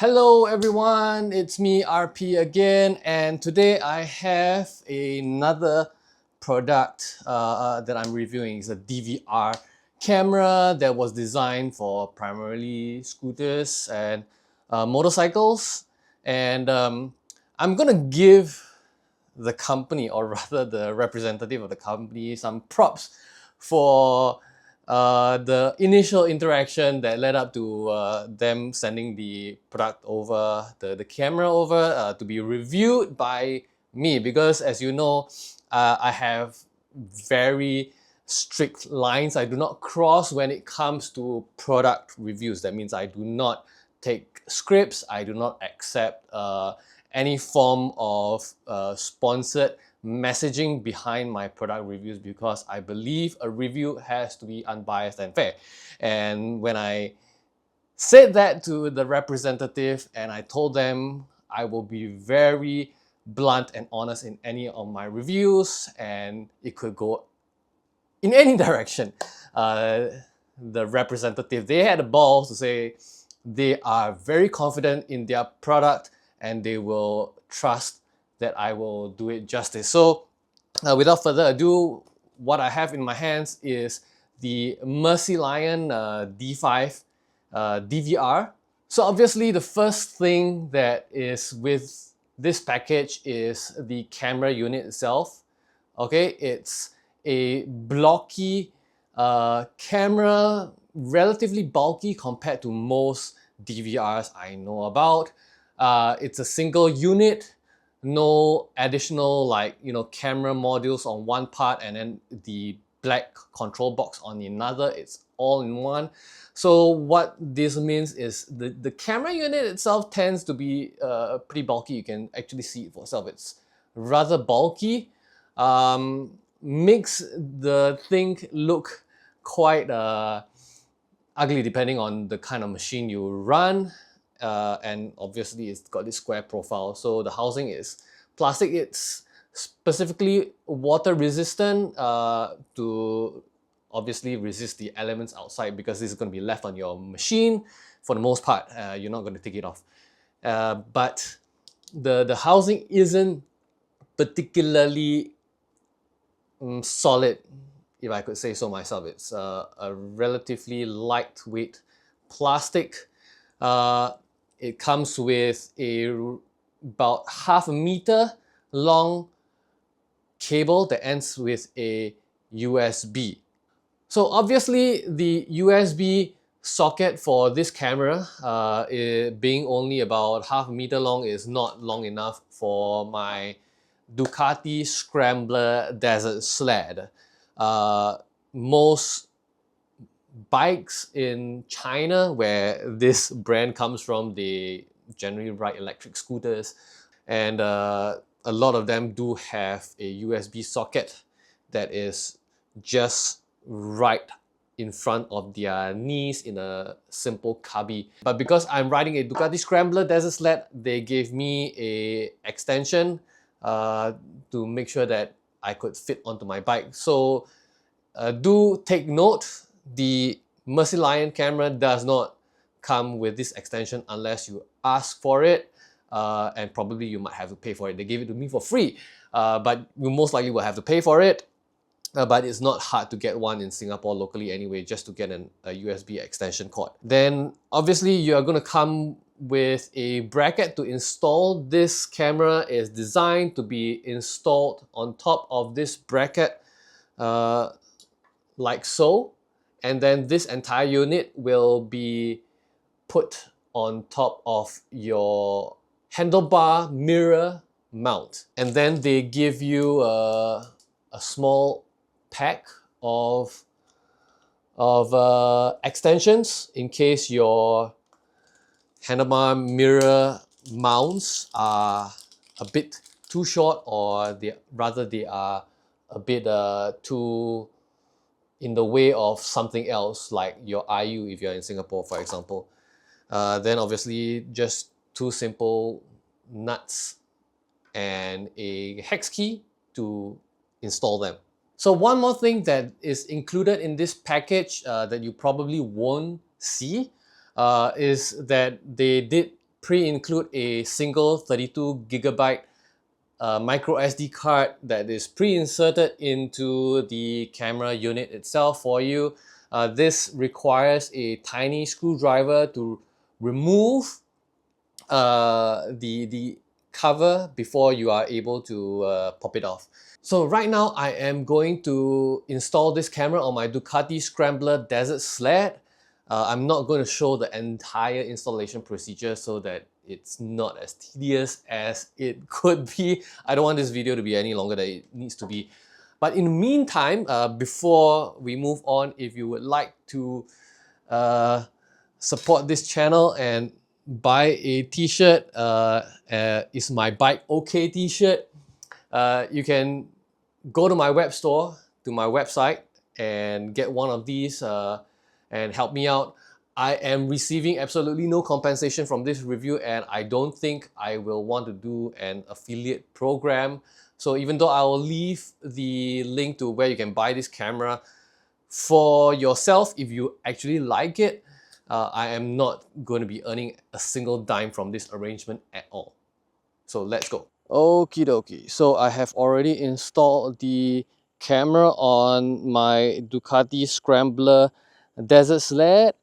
Hello everyone, it's me RP again, and today I have another product that I'm reviewing. It's a DVR camera that was designed for primarily scooters and motorcycles. And I'm gonna give the company, or rather the representative of the company, some props for the initial interaction that led up to them sending the product over, the camera over to be reviewed by me, because as you know, I have very strict lines. I do not cross when it comes to product reviews. That means I do not take scripts, I do not accept any form of sponsored messaging behind my product reviews, because I believe a review has to be unbiased and fair. And when I said that to the representative and I told them I will be very blunt and honest in any of my reviews, and it could go in any direction, the representative, they had the balls to say they are very confident in their product and they will trust that I will do it justice. So without further ado, what I have in my hands is the Mercylion D5 DVR. So obviously the first thing that is with this package is the camera unit itself. Okay, it's a blocky camera, relatively bulky compared to most DVRs I know about. It's a single unit, no additional camera modules on one part and then the black control box on another. It's all in one. So what this means is the camera unit itself tends to be pretty bulky. You can actually see it for yourself. It's rather bulky. Makes the thing look quite ugly depending on the kind of machine you run. And obviously it's got this square profile. So the housing is plastic. It's specifically water resistant to obviously resist the elements outside, because this is going to be left on your machine for the most part. You're not going to take it off. But the housing isn't particularly solid, if I could say so myself. It's a relatively lightweight plastic. It comes with about half a meter long cable that ends with a USB. So obviously the USB socket for this camera, being only about half a meter long, is not long enough for my Ducati Scrambler Desert Sled. Most bikes in China, where this brand comes from, they generally ride electric scooters, and a lot of them do have a USB socket that is just right in front of their knees in a simple cubby. But because I'm riding a Ducati Scrambler Desert Sled, they gave me a extension to make sure that I could fit onto my bike. So do take note, the Mercylion camera does not come with this extension unless you ask for it, and probably you might have to pay for it. They gave it to me for free, but you most likely will have to pay for it. But it's not hard to get one in Singapore locally anyway, just to get a USB extension cord. Then obviously you are going to come with a bracket to install. This camera is designed to be installed on top of this bracket like so, and then this entire unit will be put on top of your handlebar mirror mount. And then they give you a small pack of extensions in case your handlebar mirror mounts are a bit too short, or they are a bit too in the way of something else, like your IU if you're in Singapore, for example. Then obviously just two simple nuts and a hex key to install them. So one more thing that is included in this package that you probably won't see is that they did pre-include a single 32 GB micro SD card that is pre-inserted into the camera unit itself for you. This requires a tiny screwdriver to remove the cover before you are able to pop it off. So right now I am going to install this camera on my Ducati Scrambler Desert Sled. I'm not going to show the entire installation procedure so that it's not as tedious as it could be. I don't want this video to be any longer than it needs to be. But in the meantime, before we move on, if you would like to support this channel and buy a t-shirt, it's my Bike OK t-shirt. You can go to my web store, to my website, and get one of these and help me out. I am receiving absolutely no compensation from this review, and I don't think I will want to do an affiliate program. So even though I will leave the link to where you can buy this camera for yourself if you actually like it, I am not going to be earning a single dime from this arrangement at all. So let's go. Okie dokie. So I have already installed the camera on my Ducati Scrambler Desert Sled.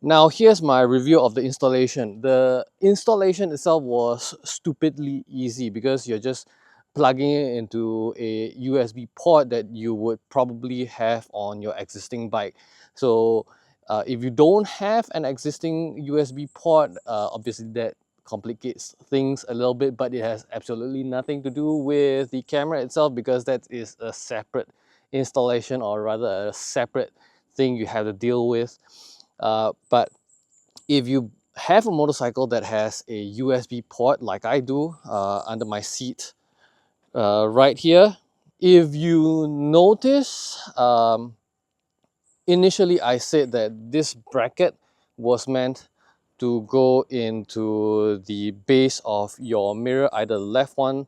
Now here's my review of the installation. The installation itself was stupidly easy because you're just plugging it into a USB port that you would probably have on your existing bike. So if you don't have an existing USB port, obviously that complicates things a little bit, but it has absolutely nothing to do with the camera itself because that is a separate installation, or rather a separate thing you have to deal with. But if you have a motorcycle that has a USB port like I do under my seat right here, if you notice, initially I said that this bracket was meant to go into the base of your mirror, either the left one,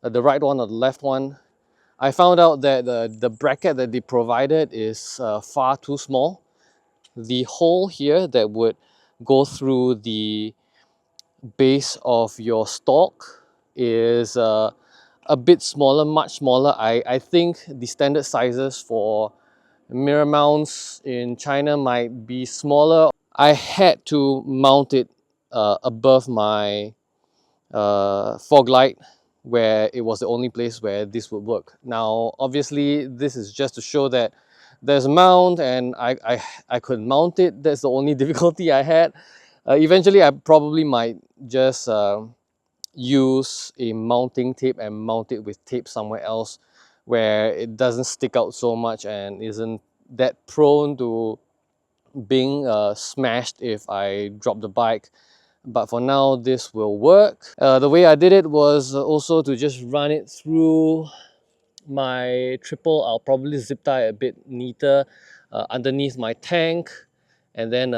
the right one or the left one. I found out that the bracket that they provided is far too small. The hole here that would go through the base of your stalk is a bit smaller, much smaller. I think the standard sizes for mirror mounts in China might be smaller. I had to mount it above my fog light, where it was the only place where this would work. Now obviously this is just to show that there's a mount and I could mount it. That's the only difficulty I had. Eventually I probably might just use a mounting tape and mount it with tape somewhere else where it doesn't stick out so much and isn't that prone to being smashed if I drop the bike. But for now this will work. The way I did it was also to just run it through my triple. I'll probably zip tie a bit neater underneath my tank, and then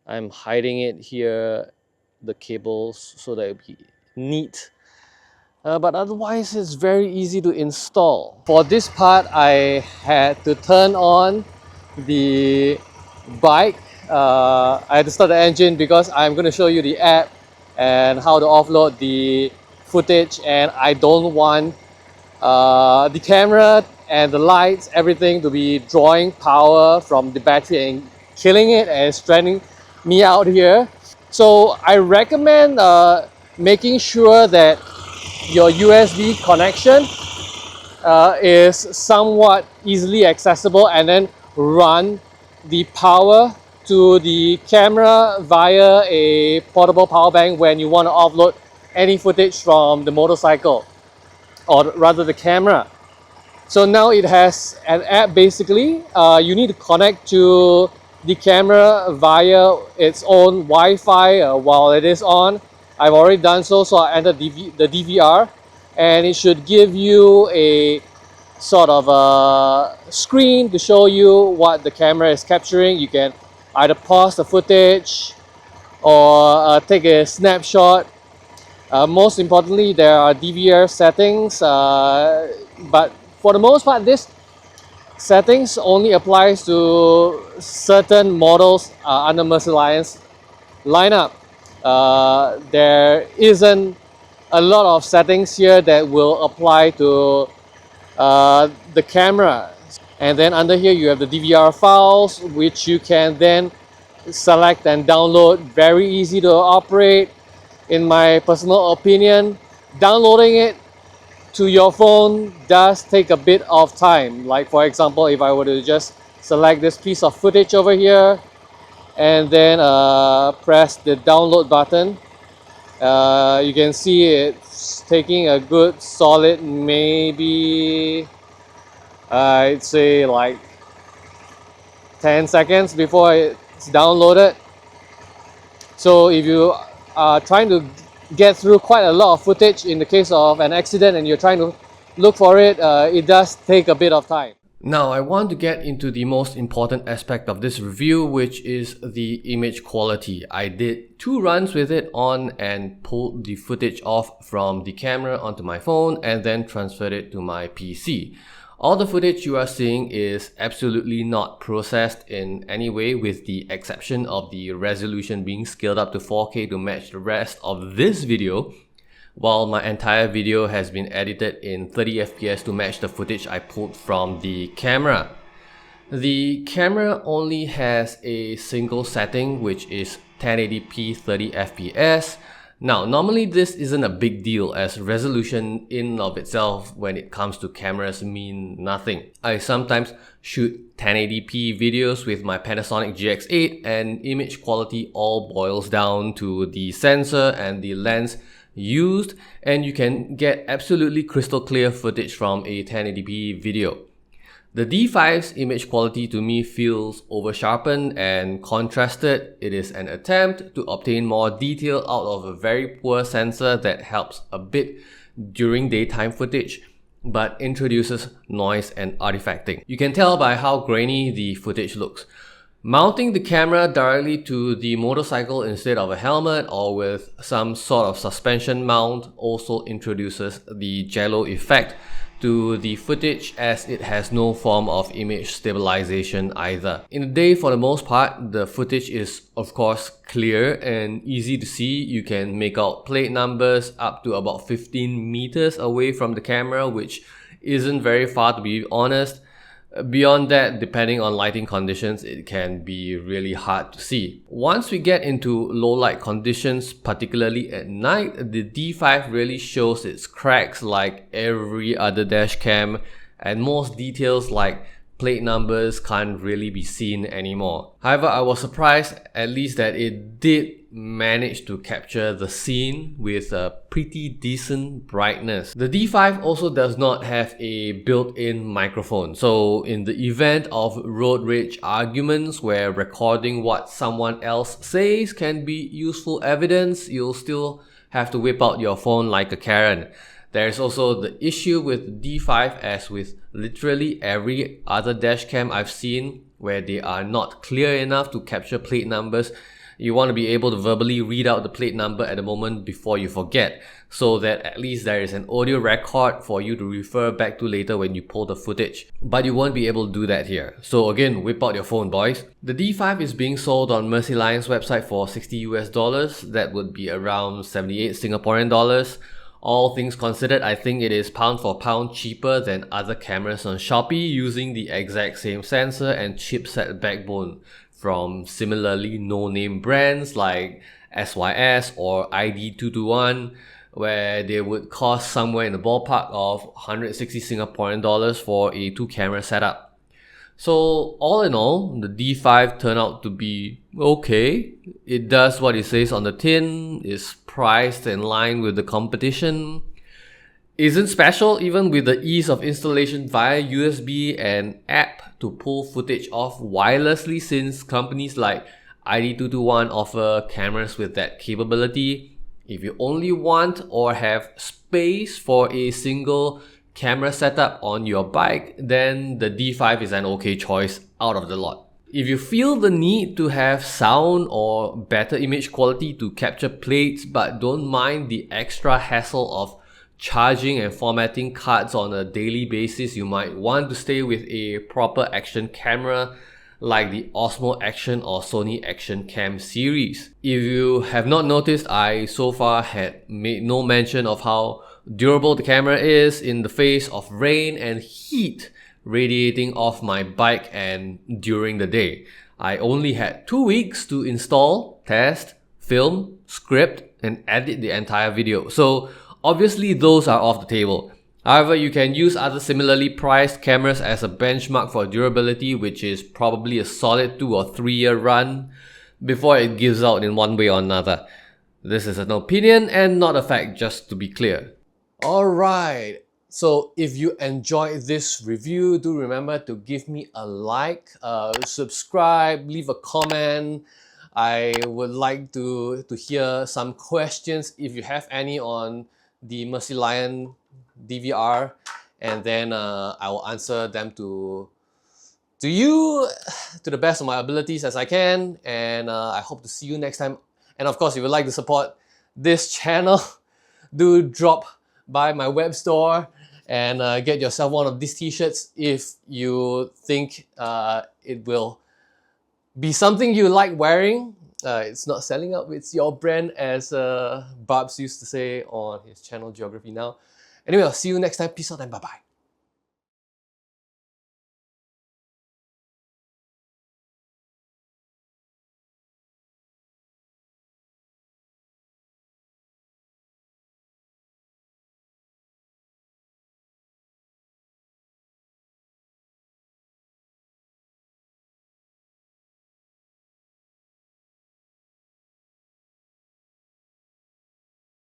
I'm hiding it here, the cables, so that it'll be neat. But otherwise it's very easy to install. For this part I had to turn on the bike. I had to start the engine because I'm going to show you the app and how to offload the footage, and I don't want the camera and the lights, everything to be drawing power from the battery and killing it and stranding me out here. So I recommend making sure that your USB connection is somewhat easily accessible, and then run the power to the camera via a portable power bank when you want to offload any footage from the motorcycle, or rather the camera. So now it has an app basically. You need to connect to the camera via its own Wi-Fi while it is on. I've already done so, so I entered the DVR, and it should give you a sort of a screen to show you what the camera is capturing. You can either pause the footage or take a snapshot. Most importantly, there are DVR settings, but for the most part, this settings only applies to certain models under Mercylion's lineup. There isn't a lot of settings here that will apply to the camera. And then under here you have the DVR files, which you can then select and download. Very easy to operate. In my personal opinion, downloading it to your phone does take a bit of time. Like for example, if I were to just select this piece of footage over here and then press the download button, you can see it's taking a good solid maybe I'd say like 10 seconds before it's downloaded. So if you are trying to get through quite a lot of footage in the case of an accident and you're trying to look for it, it does take a bit of time. Now I want to get into the most important aspect of this review, which is the image quality. I did 2 runs with it on and pulled the footage off from the camera onto my phone and then transferred it to my PC. All the footage you are seeing is absolutely not processed in any way, with the exception of the resolution being scaled up to 4K to match the rest of this video, while my entire video has been edited in 30 FPS to match the footage I pulled from the camera. The camera only has a single setting, which is 1080p 30 FPS. Now, normally this isn't a big deal, as resolution in of itself when it comes to cameras mean nothing. I sometimes shoot 1080p videos with my Panasonic GX8 and image quality all boils down to the sensor and the lens used, and you can get absolutely crystal clear footage from a 1080p video. The D5's image quality to me feels over-sharpened and contrasted. It is an attempt to obtain more detail out of a very poor sensor that helps a bit during daytime footage, but introduces noise and artifacting. You can tell by how grainy the footage looks. Mounting the camera directly to the motorcycle instead of a helmet or with some sort of suspension mount also introduces the jello effect to the footage, as it has no form of image stabilization either. In the day, for the most part, the footage is of course clear and easy to see. You can make out plate numbers up to about 15 meters away from the camera, which isn't very far, to be honest. Beyond that, depending on lighting conditions, it can be really hard to see. Once we get into low light conditions, particularly at night, the D5 really shows its cracks like every other dash cam, and most details like plate numbers can't really be seen anymore. However, I was surprised at least that it did manage to capture the scene with a pretty decent brightness. The D5 also does not have a built-in microphone, so in the event of road rage arguments where recording what someone else says can be useful evidence, you'll still have to whip out your phone like a Karen. There's also the issue with D5, as with literally every other dashcam I've seen, where they are not clear enough to capture plate numbers. You want to be able to verbally read out the plate number at the moment before you forget, so that at least there is an audio record for you to refer back to later when you pull the footage. But you won't be able to do that here. So again, whip out your phone, boys. The D5 is being sold on Mercylion's website for $60 US. That would be around 78 Singaporean dollars. All things considered, I think it is pound for pound cheaper than other cameras on Shopee using the exact same sensor and chipset backbone from similarly no-name brands like SYS or ID221, where they would cost somewhere in the ballpark of 160 Singaporean dollars for a 2-camera setup. So all in all, the D5 turned out to be okay. It does what it says on the tin, is priced in line with the competition, isn't special even with the ease of installation via USB and app to pull footage off wirelessly, since companies like ID221 offer cameras with that capability. If you only want or have space for a single camera setup on your bike, then the D5 is an okay choice out of the lot. If you feel the need to have sound or better image quality to capture plates but don't mind the extra hassle of charging and formatting cards on a daily basis, you might want to stay with a proper action camera like the Osmo Action or Sony Action Cam series. If you have not noticed, I so far had made no mention of how durable the camera is in the face of rain and heat radiating off my bike and during the day. I only had 2 weeks to install, test, film, script, and edit the entire video. So obviously those are off the table. However, you can use other similarly priced cameras as a benchmark for durability, which is probably a solid 2 or 3 year run before it gives out in one way or another. This is an opinion and not a fact, just to be clear. Alright, so if you enjoyed this review, do remember to give me a like, subscribe, leave a comment. I would like to hear some questions if you have any on the Mercylion DVR, and then I will answer them to you to the best of my abilities as I can, and I hope to see you next time. And of course, if you'd like to support this channel, do drop by my web store and get yourself one of these t-shirts if you think it will be something you like wearing. It's not selling out, it's your brand, as Babs used to say on his channel Geography Now. Anyway, I'll see you next time. Peace out and bye-bye.